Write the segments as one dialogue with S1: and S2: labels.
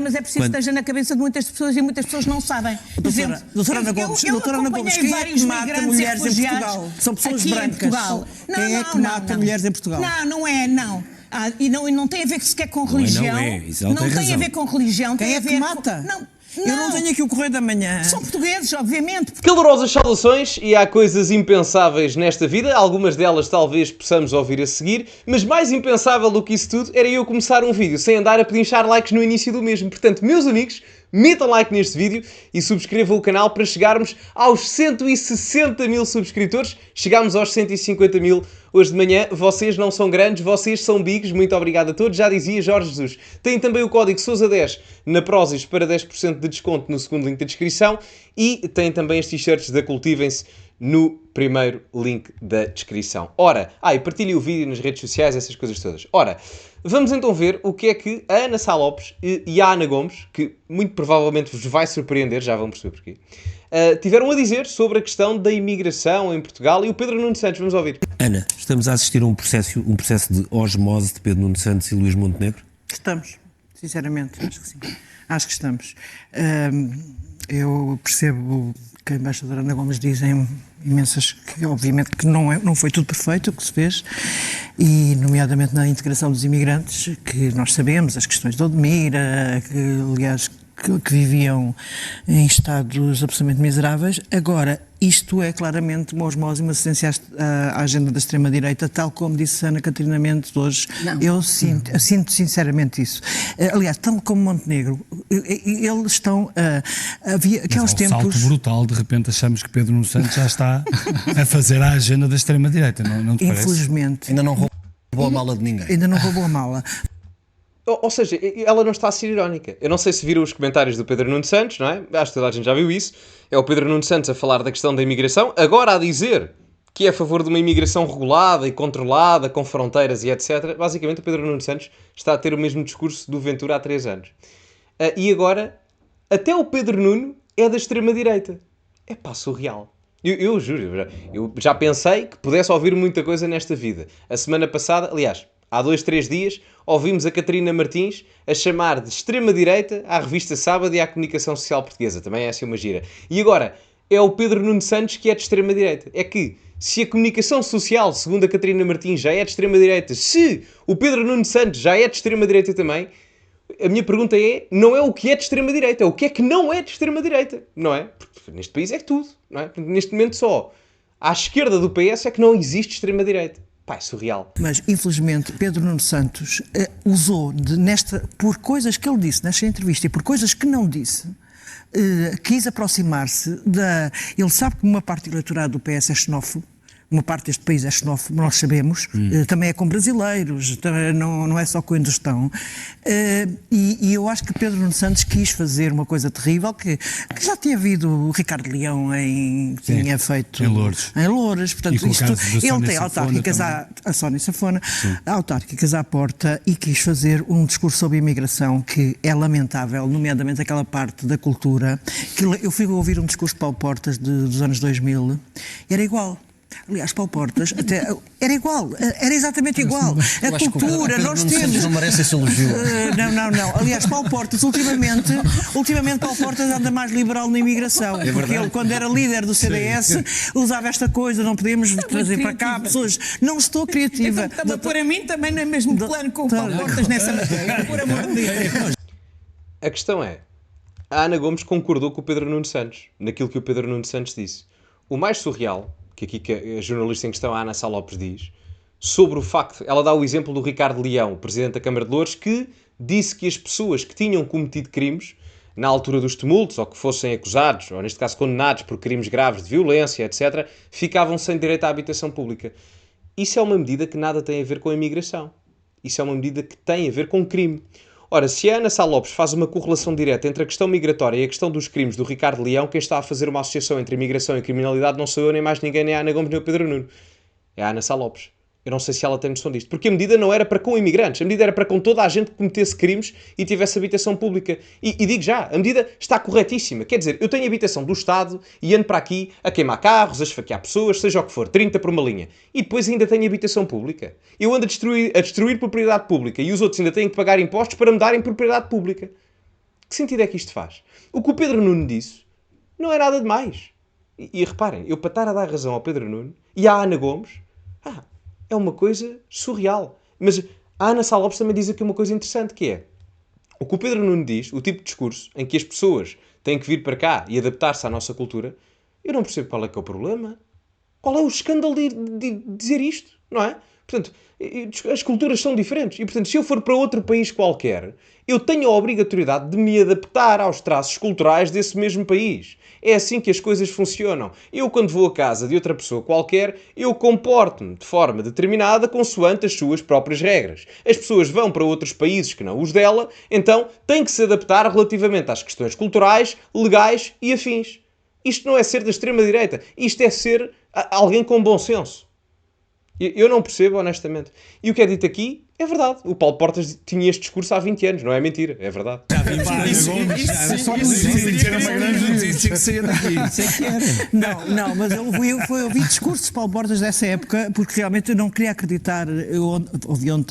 S1: Mas é preciso que esteja na cabeça de muitas pessoas e muitas pessoas não sabem.
S2: Doutora Ana Gomes, quem é que mata mulheres em Portugal? São pessoas brancas. Quem é que mata mulheres em Portugal?
S1: Não é. E não tem a ver sequer com religião. Não tem a ver com religião.
S2: Quem é que mata? Eu não tenho aqui o Correio da Manhã.
S1: São portugueses, obviamente.
S3: Calorosas saudações, e há coisas impensáveis nesta vida, algumas delas talvez possamos ouvir a seguir, mas mais impensável do que isso tudo era eu começar um vídeo sem andar a pedinchar likes no início do mesmo. Portanto, meus amigos, metam like neste vídeo e subscrevam o canal para chegarmos aos 160 mil subscritores. Chegámos aos 150 mil hoje de manhã. Vocês não são grandes, vocês são bigs. Muito obrigado a todos. Já dizia Jorge Jesus. Tem também o código Sousa10 na Prozis para 10% de desconto no segundo link da descrição. E tem também as t-shirts da Cultivem-se no primeiro link da descrição. Ora, e partilhem o vídeo nas redes sociais, essas coisas todas. Ora, vamos então ver o que é que a Ana Sá Lopes e a Ana Gomes, que muito provavelmente vos vai surpreender, já vão perceber porquê, tiveram a dizer sobre a questão da imigração em Portugal. E o Pedro Nuno Santos, vamos ouvir.
S4: Ana, estamos a assistir a um processo de osmose de Pedro Nuno Santos e Luís Montenegro?
S2: Estamos, sinceramente, acho que sim. Acho que estamos. Eu percebo que a embaixadora Ana Gomes dizem imensas, que obviamente que não foi tudo perfeito o que se fez, e nomeadamente na integração dos imigrantes, que nós sabemos, as questões de Odmira, que aliás que viviam em estados absolutamente miseráveis. Agora, isto é claramente uma osmose, uma assistência à agenda da extrema-direita, tal como disse Ana Catarina Mendes hoje. Eu sinto sinceramente isso. Aliás, tal como Montenegro, eles estão... havia aqueles tempos...
S5: salto brutal, de repente achamos que Pedro Nuno Santos já está a fazer a agenda da extrema-direita, não te parece?
S2: Infelizmente.
S4: Ainda não roubou a mala de ninguém.
S2: Ainda não roubou a mala.
S3: Ou seja, ela não está a ser irónica. Eu não sei se viram os comentários do Pedro Nuno Santos, não é? Acho que toda a gente já viu isso. É o Pedro Nuno Santos a falar da questão da imigração, agora a dizer que é a favor de uma imigração regulada e controlada, com fronteiras e etc. Basicamente, o Pedro Nuno Santos está a ter o mesmo discurso do Ventura há 3 anos. E agora, até o Pedro Nuno é da extrema-direita. É pá, surreal. Eu juro, eu já pensei que pudesse ouvir muita coisa nesta vida. A semana passada, aliás, há 2, 3 dias, ouvimos a Catarina Martins a chamar de extrema-direita à revista Sábado e à comunicação social portuguesa. Também é assim uma gira. E agora, é o Pedro Nuno Santos que é de extrema-direita. É que, se a comunicação social, segundo a Catarina Martins, já é de extrema-direita, se o Pedro Nuno Santos já é de extrema-direita também, a minha pergunta é, não é o que é de extrema-direita, é o que é que não é de extrema-direita, não é? Porque neste país é tudo, não é? Neste momento só à esquerda do PS é que não existe extrema-direita. Pá, é surreal.
S2: Mas, infelizmente, Pedro Nuno Santos usou, por coisas que ele disse nesta entrevista e por coisas que não disse, quis aproximar-se da... Ele sabe que uma parte do eleitorado do PS é xenófobo, uma parte deste país é xenófobo, nós sabemos, também é com brasileiros, não é só com a Indostão. E eu acho que Pedro Nuno Santos quis fazer uma coisa terrível, que já tinha havido o Ricardo Leão tinha feito...
S5: Em Loures.
S2: Em Loures, portanto, ele tem autárquicas a Sónia Safona, autárquicas à porta, e quis fazer um discurso sobre imigração que é lamentável, nomeadamente aquela parte da cultura, que eu fui ouvir um discurso de Paulo Portas dos anos 2000, era igual. Aliás, Paulo Portas era igual, era exatamente igual. A cultura, nós temos...
S4: Não merece esse elogio.
S2: Não. Aliás, Paulo Portas, ultimamente Paulo Portas anda mais liberal na imigração. Porque ele, quando era líder do CDS, usava esta coisa, não podemos trazer para cá pessoas. Não estou criativa.
S1: Então, estava a pôr a mim também no mesmo plano com o Paulo Portas nessa matéria, por amor de Deus.
S3: A questão é, a Ana Gomes concordou com o Pedro Nuno Santos, naquilo que o Pedro Nuno Santos disse. O mais surreal, que aqui que a jornalista em questão, a Ana Sá Lopes, diz, sobre o facto, ela dá o exemplo do Ricardo Leão, presidente da Câmara de Loures, que disse que as pessoas que tinham cometido crimes na altura dos tumultos, ou que fossem acusados, ou neste caso condenados por crimes graves de violência, etc., ficavam sem direito à habitação pública. Isso é uma medida que nada tem a ver com a imigração. Isso é uma medida que tem a ver com crime. Ora, se a Ana Sá Lopes faz uma correlação direta entre a questão migratória e a questão dos crimes do Ricardo Leão, quem está a fazer uma associação entre imigração e criminalidade não sou eu, nem mais ninguém, nem a Ana Gomes, nem o Pedro Nuno. É a Ana Sá Lopes. Eu não sei se ela tem noção disto. Porque a medida não era para com imigrantes. A medida era para com toda a gente que cometesse crimes e tivesse habitação pública. E digo já, a medida está corretíssima. Quer dizer, eu tenho habitação do Estado e ando para aqui a queimar carros, a esfaquear pessoas, seja o que for, 30 por uma linha. E depois ainda tenho habitação pública. Eu ando a destruir propriedade pública e os outros ainda têm que pagar impostos para me darem propriedade pública. Que sentido é que isto faz? O que o Pedro Nuno disse não é nada demais. E reparem, eu para estar a dar razão ao Pedro Nuno e à Ana Gomes, é uma coisa surreal. Mas a Ana Sá Lopes também diz aqui uma coisa interessante, que é o que o Pedro Nuno diz, o tipo de discurso em que as pessoas têm que vir para cá e adaptar-se à nossa cultura, eu não percebo qual é que é o problema. Qual é o escândalo de dizer isto, não é? Portanto, as culturas são diferentes. E, portanto, se eu for para outro país qualquer, eu tenho a obrigatoriedade de me adaptar aos traços culturais desse mesmo país. É assim que as coisas funcionam. Eu, quando vou à casa de outra pessoa qualquer, eu comporto-me de forma determinada consoante as suas próprias regras. As pessoas vão para outros países que não os dela, então têm que se adaptar relativamente às questões culturais, legais e afins. Isto não é ser da extrema-direita. Isto é ser alguém com bom senso. Eu não percebo, honestamente. E o que é dito aqui é verdade. O Paulo Portas tinha este discurso há 20 anos, não é mentira, é verdade.
S5: Já vimos
S2: Não, mas eu ouvi discursos de Paulo Portas dessa época, porque realmente eu não queria acreditar. Eu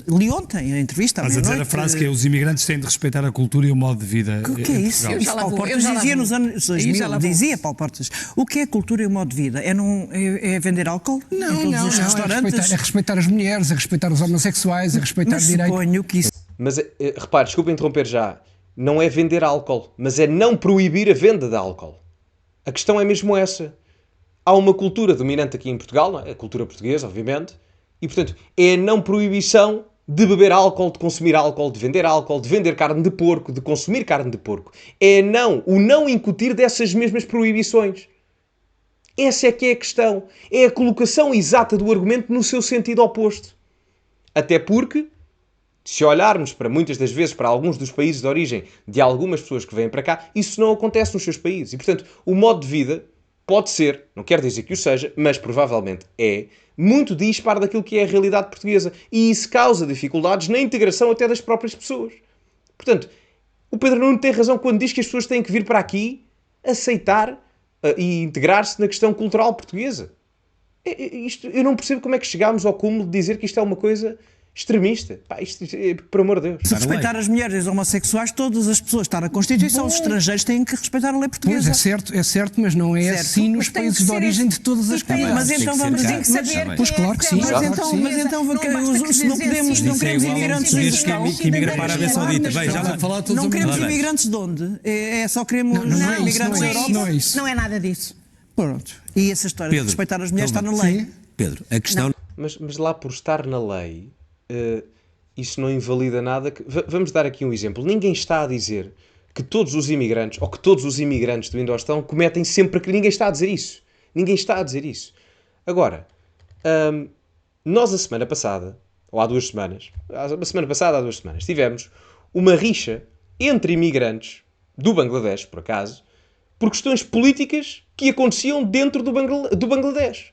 S2: li ontem a entrevista.
S5: Mas a dizer a frase que é: os imigrantes têm de respeitar a cultura e o modo de vida.
S2: O que é isso? Paulo Portas dizia nos anos 2000, dizia Paulo Portas, o que é cultura e o modo de vida? É vender álcool em todos os restaurantes?
S6: É respeitar as mulheres, é respeitar os homossexuais, é respeitar direito.
S2: Suponho que isso...
S3: Mas, repare, desculpa interromper já, não é vender álcool, mas é não proibir a venda de álcool. A questão é mesmo essa. Há uma cultura dominante aqui em Portugal, não é? A cultura portuguesa, obviamente, e, portanto, é a não proibição de beber álcool, de consumir álcool, de vender carne de porco, de consumir carne de porco. É o não incutir dessas mesmas proibições. Essa é que é a questão. É a colocação exata do argumento no seu sentido oposto. Até porque, se olharmos para muitas das vezes para alguns dos países de origem de algumas pessoas que vêm para cá, isso não acontece nos seus países. E, portanto, o modo de vida pode ser, não quero dizer que o seja, mas provavelmente é, muito dispar daquilo que é a realidade portuguesa. E isso causa dificuldades na integração até das próprias pessoas. Portanto, o Pedro Nuno tem razão quando diz que as pessoas têm que vir para aqui aceitar e integrar-se na questão cultural portuguesa. Eu não percebo como é que chegámos ao cúmulo de dizer que isto é uma coisa extremista. Por amor de Deus.
S2: Se respeitar as mulheres homossexuais, todas as pessoas que estão na Constituição, os estrangeiros têm que respeitar a lei portuguesa.
S6: Pois, é certo, mas não é assim nos países de origem de todas as comunidades.
S2: Mas então vamos saber.
S6: Pois claro que sim.
S2: Mas então se não podemos, não queremos imigrantes
S4: que imigra para a Arábia Saudita.
S2: Não queremos imigrantes de onde? É só queremos imigrantes da Europa?
S6: Não é isso.
S1: Não é nada disso.
S2: Pronto. E essa história de respeitar as mulheres está na lei.
S4: Pedro, a questão...
S3: Mas lá por estar na lei, isso não invalida nada. Vamos dar aqui um exemplo. Ninguém está a dizer que todos os imigrantes, ou que todos os imigrantes do Indostão cometem sempre que... Ninguém está a dizer isso. Ninguém está a dizer isso. Agora, nós a semana passada, ou há 2 semanas, a semana passada há 2 semanas, tivemos uma rixa entre imigrantes do Bangladesh, por acaso, por questões políticas que aconteciam dentro do Bangladesh.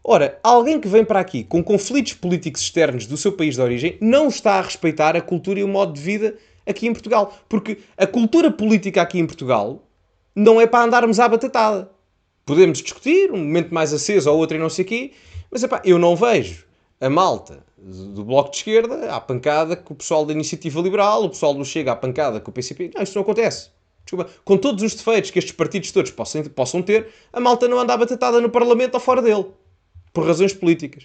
S3: Ora, alguém que vem para aqui com conflitos políticos externos do seu país de origem não está a respeitar a cultura e o modo de vida aqui em Portugal. Porque a cultura política aqui em Portugal não é para andarmos à batatada. Podemos discutir, um momento mais aceso ou outro e não sei o quê, mas eu não vejo a malta do Bloco de Esquerda à pancada com o pessoal da Iniciativa Liberal, o pessoal do Chega à pancada com o PCP. Não, isso não acontece. Desculpa, com todos os defeitos que estes partidos todos possam ter, a malta não anda à batatada no Parlamento ou fora dele. Por razões políticas.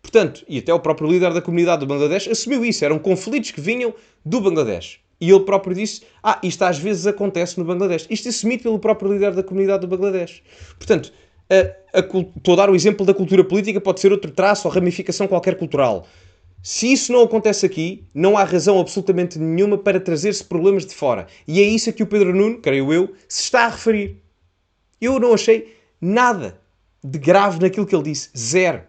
S3: Portanto, e até o próprio líder da comunidade do Bangladesh assumiu isso. Eram conflitos que vinham do Bangladesh. E ele próprio disse, isto às vezes acontece no Bangladesh. Isto é assumido pelo próprio líder da comunidade do Bangladesh. Portanto, estou a dar o exemplo da cultura política, pode ser outro traço ou ramificação qualquer cultural. Se isso não acontece aqui, não há razão absolutamente nenhuma para trazer-se problemas de fora. E é isso a que o Pedro Nuno, creio eu, se está a referir. Eu não achei nada de grave naquilo que ele disse. Zero.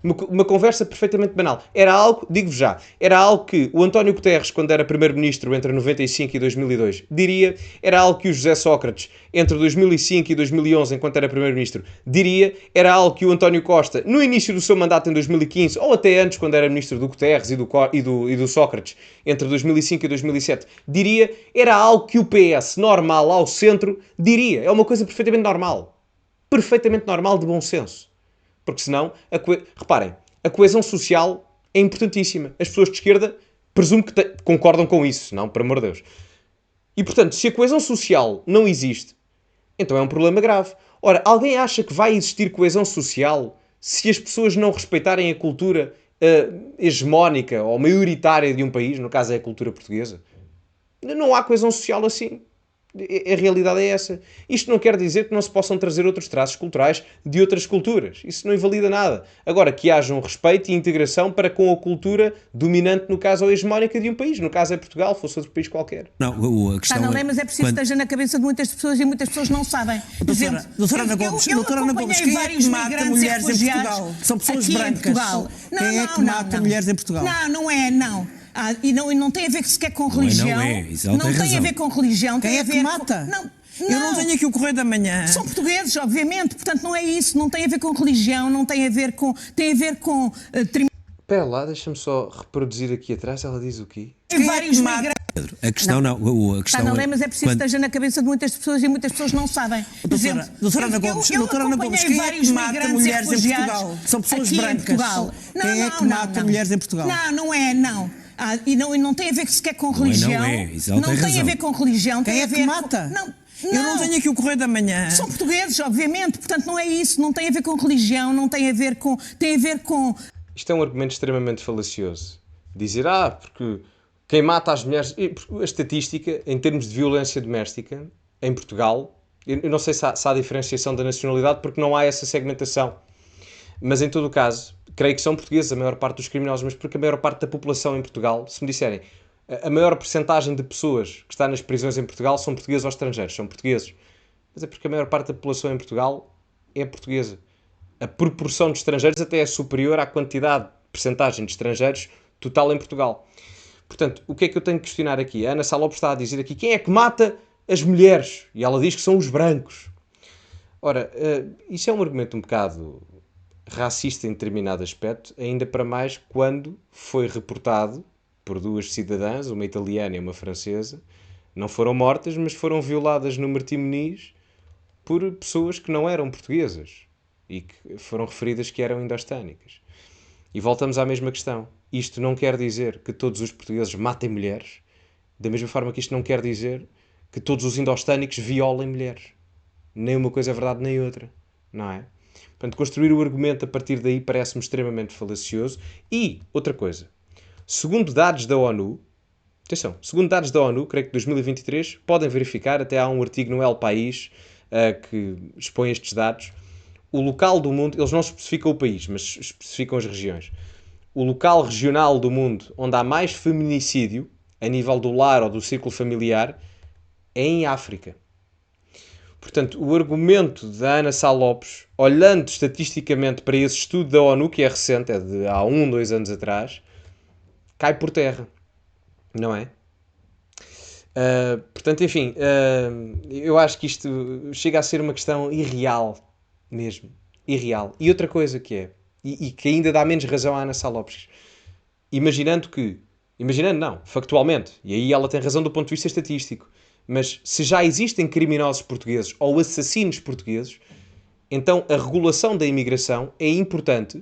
S3: Uma conversa perfeitamente banal. Era algo, digo-vos já, era algo que o António Guterres, quando era primeiro-ministro entre 95 e 2002, diria. Era algo que o José Sócrates, entre 2005 e 2011, enquanto era primeiro-ministro, diria. Era algo que o António Costa, no início do seu mandato em 2015, ou até antes, quando era ministro do Guterres e do Sócrates, entre 2005 e 2007, diria. Era algo que o PS, normal, ao centro, diria. É uma coisa perfeitamente normal. Perfeitamente normal, de bom senso. Porque senão, reparem, a coesão social é importantíssima. As pessoas de esquerda presumo que concordam com isso, não, por amor de Deus. E, portanto, se a coesão social não existe, então é um problema grave. Ora, alguém acha que vai existir coesão social se as pessoas não respeitarem a cultura hegemónica ou maioritária de um país, no caso é a cultura portuguesa? Não há coesão social assim. A realidade é essa. Isto não quer dizer que não se possam trazer outros traços culturais de outras culturas. Isso não invalida nada. Agora, que haja um respeito e integração para com a cultura dominante, no caso, ou hegemónica de um país. No caso é Portugal, fosse outro país qualquer.
S4: Não, a questão
S1: mas é preciso que esteja na cabeça de muitas pessoas e muitas pessoas não sabem.
S2: Doutora Ana Gomes, quem é que mata mulheres em Portugal? São pessoas brancas. Quem é que mata mulheres em Portugal?
S1: Não. E não tem a ver sequer com religião. Não tem a ver com religião.
S2: Quem é que mata? Eu não tenho aqui o Correio da Manhã.
S1: São portugueses, obviamente. Portanto, não é isso. Não tem a ver com religião. Não tem a ver com... Tem a ver com...
S3: Espera lá, deixa-me só reproduzir aqui atrás. Ela diz o quê?
S1: Vários migrantes.
S4: A questão a questão
S1: mas é preciso que esteja na cabeça de muitas pessoas e muitas pessoas não sabem.
S2: Doutora Ana Gomes, quem é que mata mulheres em Portugal? São pessoas brancas. Quem é que mata mulheres em Portugal?
S1: Não. E não tem a ver sequer com religião. Não tem a ver com religião.
S2: Quem é que mata? Eu não tenho aqui o Correio da Manhã.
S1: São portugueses, obviamente. Portanto, não é isso. Não tem a ver com religião. Não tem a ver com... Tem a ver com...
S3: Isto é um argumento extremamente falacioso. Dizer, porque quem mata as mulheres... A estatística, em termos de violência doméstica, em Portugal, eu não sei se há diferenciação da nacionalidade, porque não há essa segmentação. Mas, em todo o caso, creio que são portugueses a maior parte dos criminosos, mas porque a maior parte da população em Portugal, se me disserem, a maior percentagem de pessoas que está nas prisões em Portugal são portugueses ou estrangeiros, são portugueses. Mas é porque a maior parte da população em Portugal é portuguesa. A proporção de estrangeiros até é superior à quantidade de percentagem de estrangeiros total em Portugal. Portanto, o que é que eu tenho que questionar aqui? A Ana Sá Lopes está a dizer aqui, quem é que mata as mulheres? E ela diz que são os brancos. Ora, isso é um argumento um bocado racista em determinado aspecto, ainda para mais quando foi reportado por duas cidadãs, uma italiana e uma francesa, não foram mortas, mas foram violadas no Martim Moniz por pessoas que não eram portuguesas e que foram referidas que eram indostânicas. E voltamos à mesma questão. Isto não quer dizer que todos os portugueses matem mulheres, da mesma forma que isto não quer dizer que todos os indostânicos violem mulheres. Nem uma coisa é verdade, nem outra. Não é? Portanto, construir o argumento a partir daí parece-me extremamente falacioso. E, outra coisa, segundo dados da ONU, creio que 2023, podem verificar, até há um artigo no El País que expõe estes dados, o local do mundo, eles não especificam o país, mas especificam as regiões. O local regional do mundo onde há mais feminicídio, a nível do lar ou do círculo familiar, é em África. Portanto, o argumento da Ana Sá Lopes, olhando estatisticamente para esse estudo da ONU, que é recente, é de há 2 anos atrás, cai por terra. Não é? Portanto, enfim, eu acho que isto chega a ser uma questão irreal mesmo. Irreal. E outra coisa que é, e que ainda dá menos razão à Ana Sá Lopes, factualmente, e aí ela tem razão do ponto de vista estatístico, mas se já existem criminosos portugueses ou assassinos portugueses, então a regulação da imigração é importante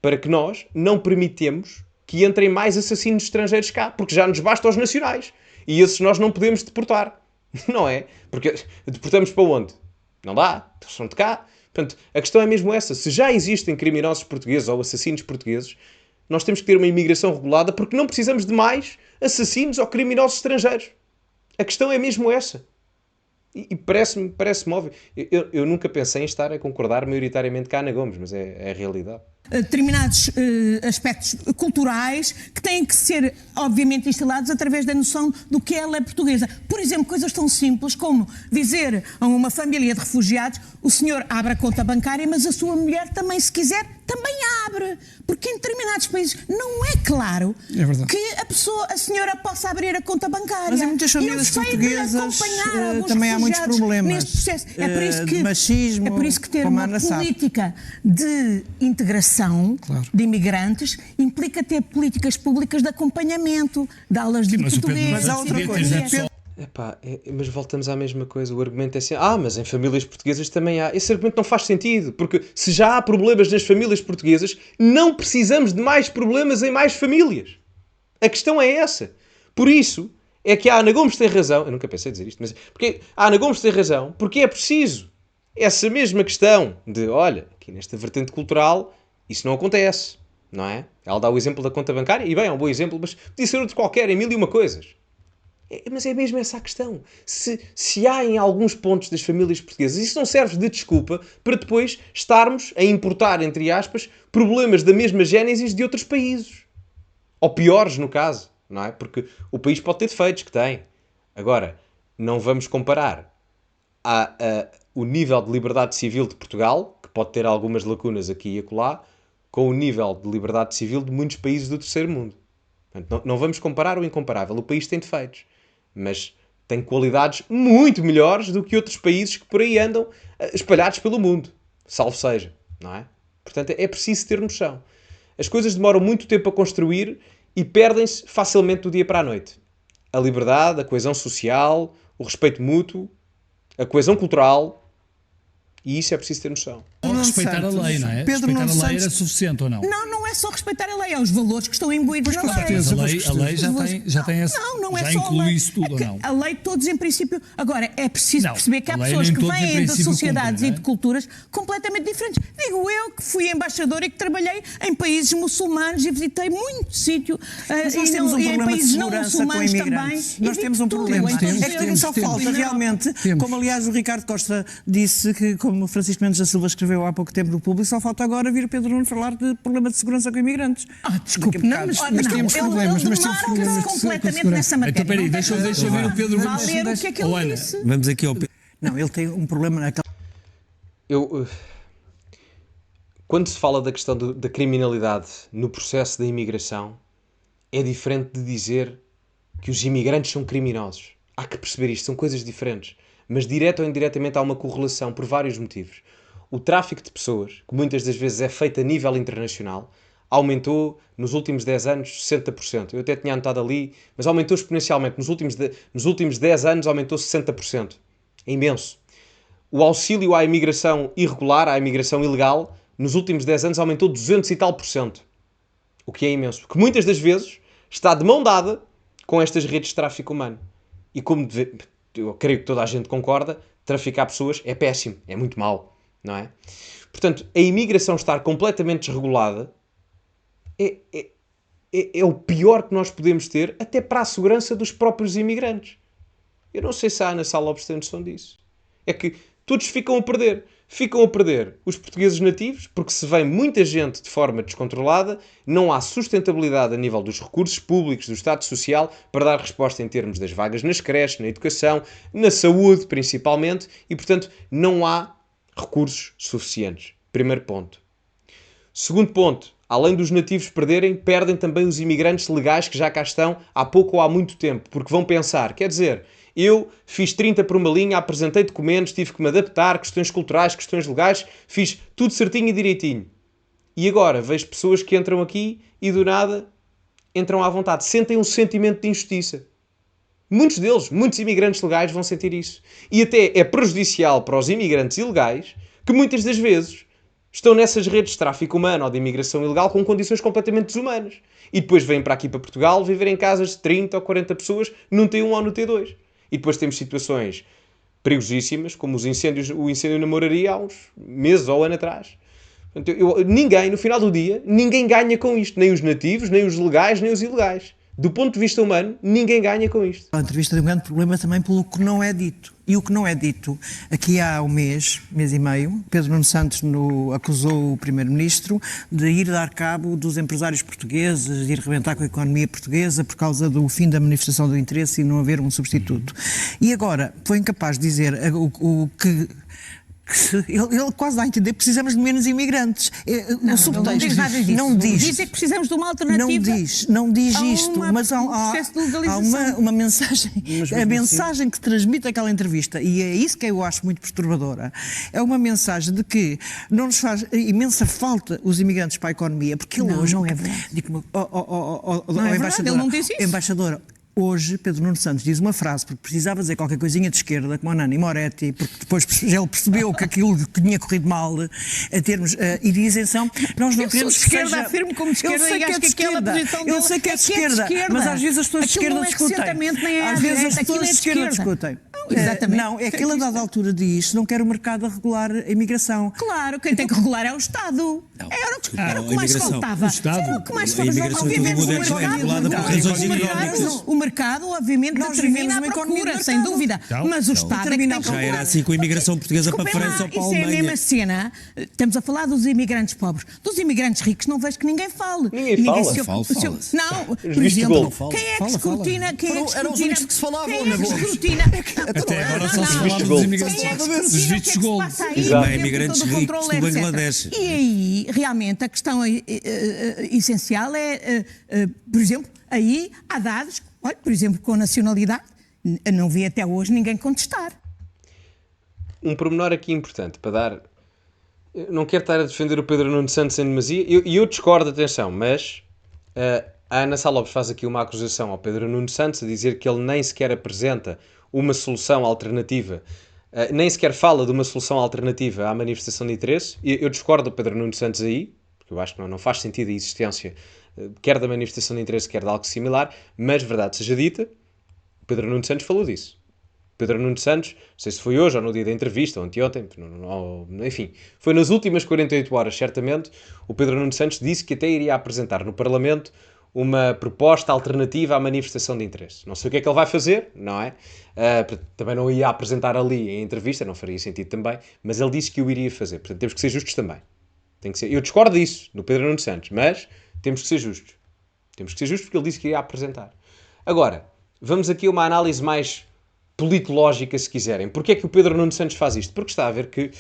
S3: para que nós não permitamos que entrem mais assassinos estrangeiros cá, porque já nos basta os nacionais. E esses nós não podemos deportar. Não é? Porque deportamos para onde? Não dá. Eles são de cá. Portanto, a questão é mesmo essa. Se já existem criminosos portugueses ou assassinos portugueses, nós temos que ter uma imigração regulada porque não precisamos de mais assassinos ou criminosos estrangeiros. A questão é mesmo essa. E parece-me óbvio. Eu nunca pensei em estar a concordar maioritariamente com a Ana Gomes, mas é a realidade.
S1: Determinados aspectos culturais que têm que ser, obviamente, instalados através da noção do que ela é portuguesa. Por exemplo, coisas tão simples como dizer a uma família de refugiados: o senhor abre a conta bancária, mas a sua mulher também, se quiser, também abre. Porque em determinados países não é claro que a senhora possa abrir a conta bancária.
S2: Mas em muitas famílias portuguesas também há muitos problemas
S1: neste processo.
S2: de machismo,
S1: é por isso que ter uma política de integração de imigrantes implica ter políticas públicas de acompanhamento, de aulas de português.
S2: Mas há outra coisa.
S3: Mas voltamos à mesma coisa. O argumento é assim, mas em famílias portuguesas também há. Esse argumento não faz sentido, porque se já há problemas nas famílias portuguesas, não precisamos de mais problemas em mais famílias. A questão é essa. Por isso, é que a Ana Gomes tem razão. Eu nunca pensei dizer isto, mas porque a Ana Gomes tem razão, porque é preciso essa mesma questão de, olha, aqui nesta vertente cultural isso não acontece, não é? Ela dá o exemplo da conta bancária, e bem, é um bom exemplo, mas podia ser outro qualquer, em 1001 coisas. Mas é mesmo essa a questão. Se há em alguns pontos das famílias portuguesas, isso não serve de desculpa para depois estarmos a importar, entre aspas, problemas da mesma gênesis de outros países. Ou piores, no caso, não é? Porque o país pode ter defeitos, que tem. Agora, não vamos comparar o nível de liberdade civil de Portugal, que pode ter algumas lacunas aqui e acolá, com o nível de liberdade civil de muitos países do terceiro mundo. Portanto, não vamos comparar o incomparável. O país tem defeitos, mas tem qualidades muito melhores do que outros países que por aí andam espalhados pelo mundo. Salvo seja, não é? Portanto, é preciso ter noção. As coisas demoram muito tempo a construir e perdem-se facilmente do dia para a noite. A liberdade, a coesão social, o respeito mútuo, a coesão cultural, e isso é preciso ter noção.
S5: Ou respeitar a lei, não é?
S2: Pedro
S5: Respeitar
S2: Nuno
S5: a lei era
S2: Santos.
S5: suficiente ou não?
S1: Não é só respeitar a lei, é os valores que estão imbuídos na lei.
S5: A lei já tem esse,
S1: Não é
S5: já
S1: só a
S5: inclui
S1: lei.
S5: isso tudo,
S1: É
S5: ou
S1: que
S5: não?
S1: A lei todos em princípio... Agora, é preciso
S5: Não,
S1: perceber que há
S5: a lei
S1: pessoas
S5: nem
S1: que
S5: todos em
S1: vêm de
S5: princípio
S1: sociedades
S5: cumprem,
S1: e
S5: não é?
S1: de culturas completamente diferentes. Digo eu que fui embaixadora e que trabalhei em países muçulmanos e visitei muito sítio
S2: Mas nós temos um
S1: e em
S2: problema de
S1: países não
S2: segurança com
S1: muçulmanos também.
S2: imigrantes.
S1: E
S2: Nós
S1: vi
S2: temos um
S1: tudo,
S2: problema.
S1: em todos
S2: É que
S1: eles.
S2: só falta
S1: Não.
S2: realmente, como aliás o Ricardo Costa disse, que como Francisco Mendes da Silva escreveu há pouco tempo no Público, só falta agora vir o Pedro Nuno falar de problema de segurança com imigrantes.
S6: Desculpe,
S2: Daqui a
S6: não,
S2: bocado.
S6: mas temos problemas, mas temos
S1: Ele
S6: problemas
S1: demarca-se completamente nessa matéria.
S5: Então, peraí,
S1: Não
S5: deixa
S1: tem
S5: eu ver o Pedro
S1: Vá
S5: Nuno.
S1: ler o que é que
S5: Oh,
S1: ele
S5: Ana,
S1: disse.
S4: Vamos aqui ao.
S2: Não, ele tem um problema naquela.
S3: Quando se fala da questão da criminalidade no processo da imigração, é diferente de dizer que os imigrantes são criminosos. Há que perceber isto, são coisas diferentes. Mas direto ou indiretamente há uma correlação por vários motivos. O tráfico de pessoas, que muitas das vezes é feito a nível internacional, aumentou nos últimos 10 anos 60%. Eu até tinha anotado ali, mas aumentou exponencialmente. Nos últimos 10 anos aumentou 60%. É imenso. O auxílio à imigração irregular, à imigração ilegal, nos últimos 10 anos aumentou 200 e tal %. O que é imenso. Porque muitas das vezes está de mão dada com estas redes de tráfico humano. E como eu creio que toda a gente concorda, traficar pessoas é péssimo, é muito mau, não é? Portanto, a imigração estar completamente desregulada é o pior que nós podemos ter, até para a segurança dos próprios imigrantes. Eu não sei se a Ana Salopes tem noção disso. É que todos ficam a perder. Ficam a perder os portugueses nativos, porque se vem muita gente de forma descontrolada, não há sustentabilidade a nível dos recursos públicos, do Estado Social, para dar resposta em termos das vagas nas creches, na educação, na saúde principalmente, e portanto não há recursos suficientes. Primeiro ponto. Segundo ponto, além dos nativos perderem, perdem também os imigrantes legais que já cá estão há pouco ou há muito tempo, porque vão pensar, quer dizer, eu fiz 30 por uma linha, apresentei documentos, tive que me adaptar, questões culturais, questões legais, fiz tudo certinho e direitinho. E agora vejo pessoas que entram aqui e do nada entram à vontade, sentem um sentimento de injustiça. Muitos deles, muitos imigrantes legais vão sentir isso. E até é prejudicial para os imigrantes ilegais, que muitas das vezes estão nessas redes de tráfico humano ou de imigração ilegal com condições completamente desumanas. E depois vêm para aqui, para Portugal, viver em casas de 30 ou 40 pessoas num T1 ou no T2. E depois temos situações perigosíssimas, como o incêndio na Mouraria há uns meses ou ano atrás. Portanto, ninguém, no final do dia, ninguém ganha com isto. Nem os nativos, nem os legais, nem os ilegais. Do ponto de vista humano, ninguém ganha com isto.
S2: A entrevista tem um grande problema também pelo que não é dito. E o que não é dito, aqui há um mês e meio, Pedro Nuno Santos acusou o Primeiro-Ministro de ir dar cabo dos empresários portugueses, de ir rebentar com a economia portuguesa por causa do fim da manifestação do interesse e não haver um substituto. E agora foi incapaz de dizer o que... Ele quase dá a entender que precisamos de menos imigrantes. O subtexto
S1: não diz nada disso.
S2: não diz.
S1: Diz é que precisamos de uma alternativa.
S2: Não diz
S1: a
S2: isto, mas há
S1: processo de legalização.
S2: uma mensagem. A mensagem que transmite aquela entrevista, e é isso que eu acho muito perturbadora, é uma mensagem de que não nos faz imensa falta os imigrantes para a economia, porque ele hoje...
S1: não é verdade.
S2: Digo-me,
S1: Não é verdade, ele não diz isso.
S2: Embaixadora, Hoje, Pedro Nuno Santos diz uma frase porque precisava dizer qualquer coisinha de esquerda, como a Nani Moretti, porque depois ele percebeu que aquilo tinha corrido mal a termos e de isenção. Nós não queremos que
S1: esquerda,
S2: seja...
S1: afirmo como de esquerda,
S2: Eu sei que é de esquerda, eu sei que é de esquerda, mas às vezes as pessoas de esquerda discutem. Às vezes as pessoas de esquerda discutem.
S1: Exatamente.
S2: Não, é que ele a dada altura diz não quer o mercado a regular a imigração.
S1: Claro, quem tem que regular é o Estado. Era o que mais faltava.
S5: O Estado.
S1: Era o que mais
S4: A
S1: faltava.
S4: imigração de todo mundo é regulada por razões económicas.
S1: O mercado, obviamente,
S2: Nós
S1: determina
S2: vivemos
S1: a
S2: uma economia
S1: procura,
S2: de
S1: sem
S2: mercado.
S1: dúvida. Mas o Estado é que tem que
S4: Já era
S1: regular.
S4: assim com a imigração portuguesa para a
S1: Desculpem
S4: França
S1: lá,
S4: ou para a
S1: isso é a
S4: Alemanha.
S1: mesma cena. Estamos a falar dos imigrantes pobres. Dos imigrantes ricos não vejo que ninguém fale.
S3: Ninguém fala.
S1: Não, por
S3: vistos de
S1: exemplo,
S3: Gold.
S1: quem é que escrutina?
S6: Eram os únicos que se falavam,
S1: Quem é
S6: na
S1: que
S6: boa.
S1: escrutina?
S5: Até agora só se
S3: Não.
S5: falava
S3: Gold.
S5: dos imigrantes.
S1: Quem é que
S5: Dos
S1: escrutina o que é
S5: vistos
S1: que se
S5: gold.
S1: passa aí?
S4: Exato.
S1: dentro
S4: Imigrantes
S1: do
S4: ricos
S1: controle,
S4: do
S1: etc.
S4: Bangladesh.
S1: E aí, realmente, a questão essencial é, por exemplo, aí há dados, olha, por exemplo, com a nacionalidade, não vi até hoje ninguém contestar.
S3: Um pormenor aqui importante para dar. Eu não quero estar a defender o Pedro Nuno Santos em demasia, e eu discordo, atenção, mas a Ana Sá Lopes faz aqui uma acusação ao Pedro Nuno Santos a dizer que ele nem sequer apresenta uma solução alternativa, nem sequer fala de uma solução alternativa à manifestação de interesse. Eu discordo do Pedro Nuno Santos aí, porque eu acho que não faz sentido a existência quer da manifestação de interesse, quer de algo similar, mas verdade seja dita, o Pedro Nuno Santos falou disso. Pedro Nuno Santos, não sei se foi hoje ou no dia da entrevista, ou anteontem, enfim, foi nas últimas 48 horas, certamente, o Pedro Nuno Santos disse que até iria apresentar no Parlamento uma proposta alternativa à manifestação de interesse. Não sei o que é que ele vai fazer, não é? Também não ia apresentar ali em entrevista, não faria sentido também, mas ele disse que o iria fazer. Portanto, temos que ser justos também. Tem que ser. Eu discordo disso, do Pedro Nuno Santos, mas temos que ser justos. Temos que ser justos porque ele disse que iria apresentar. Agora, vamos aqui a uma análise mais politológica, se quiserem. Porquê é que o Pedro Nuno Santos faz isto? Porque está a ver que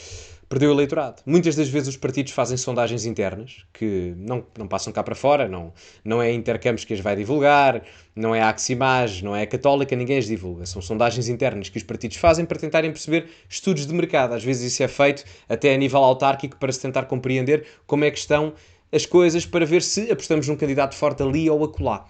S3: perdeu o eleitorado. Muitas das vezes os partidos fazem sondagens internas que não passam cá para fora, não é a Intercampos que as vai divulgar, não é a Aximage, não é a Católica, ninguém as divulga. São sondagens internas que os partidos fazem para tentarem perceber estudos de mercado. Às vezes isso é feito até a nível autárquico para se tentar compreender como é que estão as coisas, para ver se apostamos num candidato forte ali ou acolá.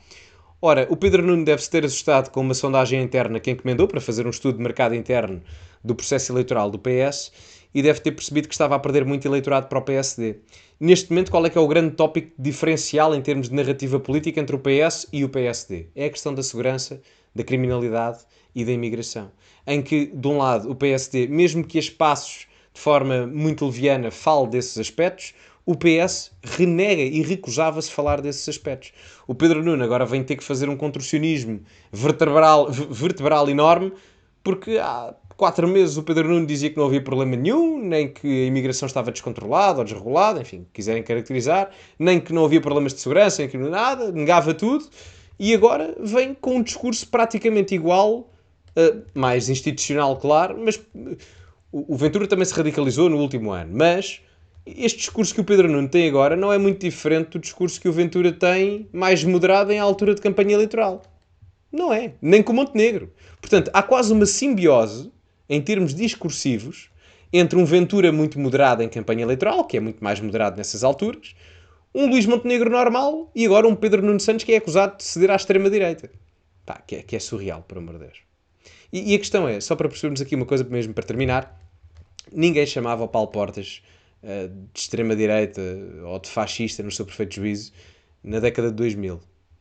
S3: Ora, o Pedro Nuno deve-se ter assustado com uma sondagem interna que encomendou para fazer um estudo de mercado interno do processo eleitoral do PS e deve ter percebido que estava a perder muito eleitorado para o PSD. Neste momento, qual é que é o grande tópico diferencial em termos de narrativa política entre o PS e o PSD? É a questão da segurança, da criminalidade e da imigração. Em que, de um lado, o PSD, mesmo que a espaços de forma muito leviana fale desses aspectos, o PS renega e recusava-se falar desses aspectos. O Pedro Nuno agora vem ter que fazer um contorcionismo vertebral enorme, porque há 4 meses o Pedro Nuno dizia que não havia problema nenhum, nem que a imigração estava descontrolada ou desregulada, enfim, quiserem caracterizar, nem que não havia problemas de segurança, nem que nada, negava tudo, e agora vem com um discurso praticamente igual, mais institucional, claro, mas o Ventura também se radicalizou no último ano, mas este discurso que o Pedro Nuno tem agora não é muito diferente do discurso que o Ventura tem mais moderado em altura de campanha eleitoral. Não é. Nem com Montenegro. Portanto, há quase uma simbiose, em termos discursivos, entre um Ventura muito moderado em campanha eleitoral, que é muito mais moderado nessas alturas, um Luís Montenegro normal e agora um Pedro Nuno Santos que é acusado de ceder à extrema-direita. Pá, que é surreal, por amor de Deus. E a questão é, só para percebermos aqui uma coisa mesmo para terminar, ninguém chamava o Paulo Portas de extrema-direita ou de fascista no seu perfeito juízo na década de 2000.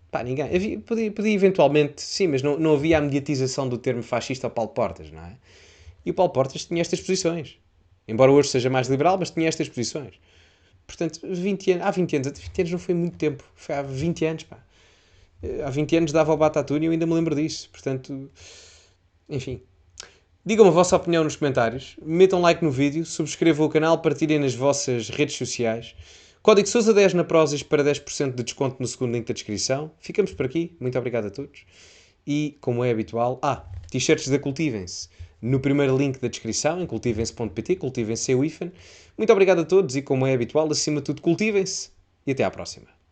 S3: Pá, ninguém. Podia eventualmente, sim, mas não havia a mediatização do termo fascista ao Paulo Portas, não é? E o Paulo Portas tinha estas posições. Embora hoje seja mais liberal, mas tinha estas posições. Portanto, há 20 anos não foi muito tempo. Foi há 20 anos, pá. Há 20 anos dava o Batatune e eu ainda me lembro disso. Portanto, enfim. Digam a vossa opinião nos comentários, metam like no vídeo, subscrevam o canal, partilhem nas vossas redes sociais. Código Sousa10 na Prozis para 10% de desconto no segundo link da descrição. Ficamos por aqui, muito obrigado a todos. E, como é habitual, t-shirts da Cultivem-se no primeiro link da descrição, em cultivem-se.pt, cultivem-se. Muito obrigado a todos e, como é habitual, acima de tudo, cultivem-se e até à próxima.